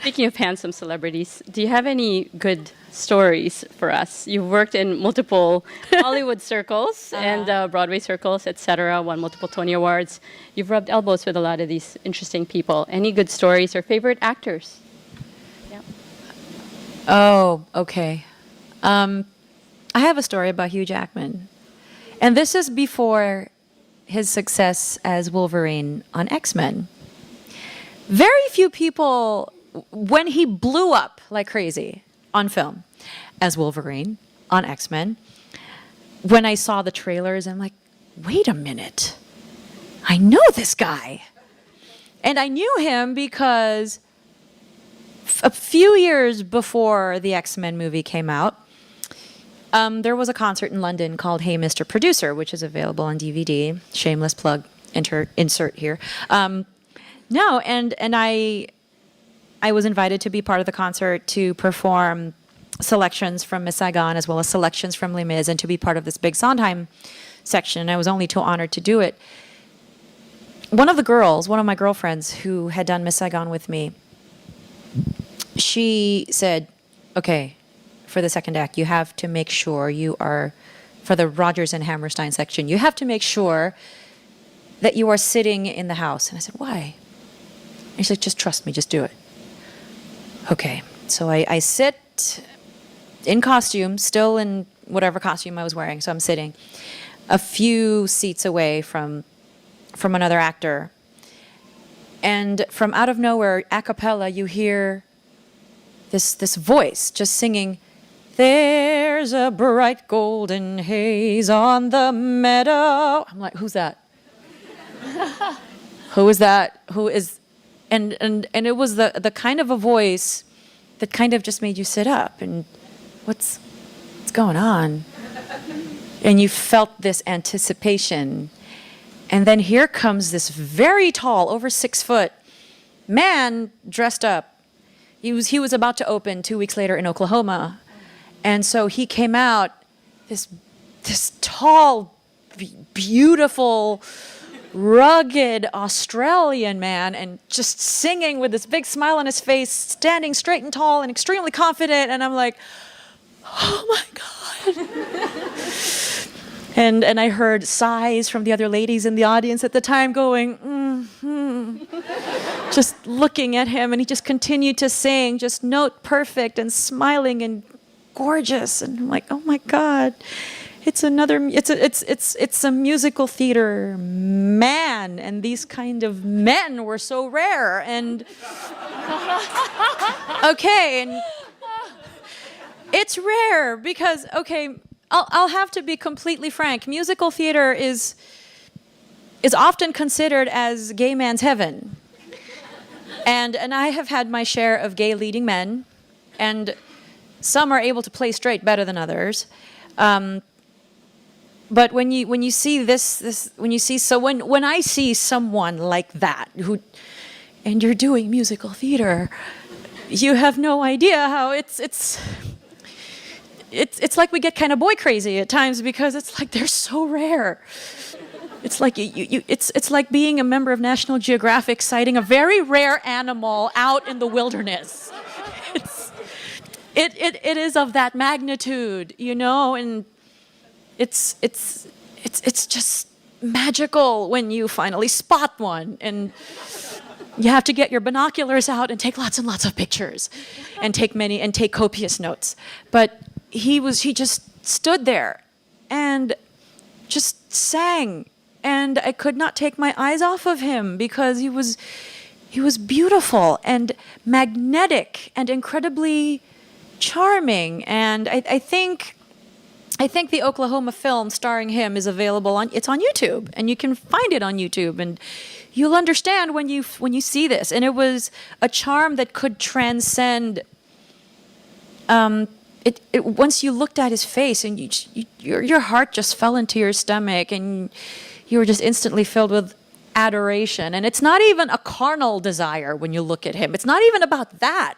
Speaking of handsome celebrities, do you have any good stories for us? You've worked in multiple Hollywood circles and Broadway circles, etc., won multiple Tony Awards. You've rubbed elbows with a lot of these interesting people. Any good stories or favorite actors? Yeah. Oh, okay. I have a story about Hugh Jackman. And this is before his success as Wolverine on X-Men. Very few people, when he blew up like crazy on film as Wolverine on X-Men, when I saw the trailers, I'm like, wait a minute. I know this guy. And I knew him because a few years before the X-Men movie came out, there was a concert in London called Hey Mr. Producer, which is available on DVD. Shameless plug, insert here. No, and I was invited to be part of the concert to perform selections from Miss Saigon as well as selections from Les Mis and to be part of this big Sondheim section. I was only too honored to do it. One of my girlfriends who had done Miss Saigon with me, she said, okay, for the second act, you have to make sure you are, for the Rodgers and Hammerstein section, you have to make sure that you are sitting in the house. And I said, why? And she said, just trust me, just do it. Okay, so I sit in costume, still in whatever costume I was wearing, so I'm sitting a few seats away from another actor. And from out of nowhere, a cappella, you hear this voice just singing, "There's a bright golden haze on the meadow." I'm like, who's that? Who is that? Who is... And it was the kind of a voice that kind of just made you sit up and what's going on? And you felt this anticipation. And then here comes this very tall, over 6 foot man dressed up. He was about to open 2 weeks later in Oklahoma. And so he came out, this tall, beautiful, rugged Australian man, and just singing with this big smile on his face, standing straight and tall and extremely confident. And I'm like, oh my God. And I heard sighs from the other ladies in the audience at the time going, just looking at him. And he just continued to sing, just note perfect and smiling and gorgeous. And I'm like, oh my God. It's a musical theater man, and these kind of men were so rare. And okay, and it's rare because I'll have to be completely frank. Musical theater is often considered as gay man's heaven, and I have had my share of gay leading men, and some are able to play straight better than others. But when you see when I see someone like that and you're doing musical theater, you have no idea how it's like we get kind of boy crazy at times because it's like they're so rare. It's like it's like being a member of National Geographic sighting a very rare animal out in the wilderness. It is of that magnitude, and it's just magical when you finally spot one, and you have to get your binoculars out and take lots and lots of pictures and take copious notes. But he just stood there and just sang, and I could not take my eyes off of him because he was beautiful and magnetic and incredibly charming. And I think the Oklahoma film starring him is available it's on YouTube, and you can find it on YouTube, and you'll understand when you see this. And it was a charm that could transcend. Once you looked at his face, and your heart just fell into your stomach, and you were just instantly filled with adoration. And it's not even a carnal desire when you look at him. It's not even about that,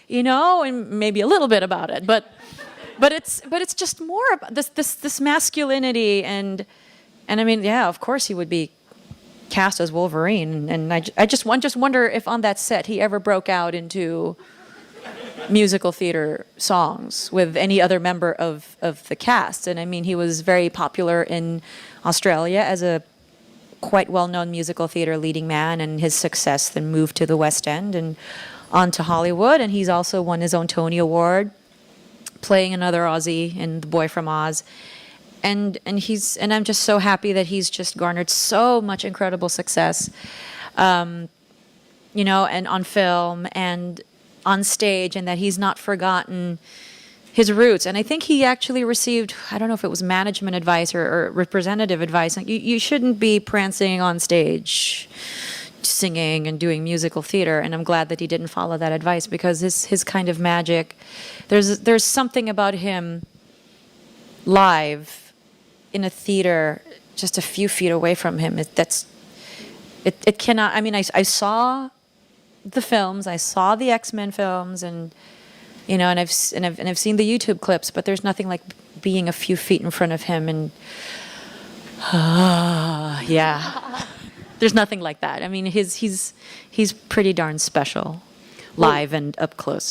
and maybe a little bit about it, but it's just more about this masculinity, and I mean, yeah, of course he would be cast as Wolverine, and I just wonder if on that set he ever broke out into musical theater songs with any other member of the cast. And I mean, he was very popular in Australia as a quite well-known musical theater leading man, and his success then moved to the West End and on to Hollywood. And he's also won his own Tony Award, playing another Aussie in The Boy from Oz. And I'm just so happy that he's just garnered so much incredible success, you know, and on film and on stage, and that he's not forgotten his roots. And I think he actually received, I don't know if it was management advice or representative advice, like, you shouldn't be prancing on stage singing and doing musical theater. And I'm glad that he didn't follow that advice, because his kind of magic, there's something about him live in a theater just a few feet away from him. It cannot, I mean, I saw the films, I saw the X-Men films, and you know, and I've seen the YouTube clips, but there's nothing like being a few feet in front of him, and yeah, there's nothing like that. I mean, he's pretty darn special, live and up close.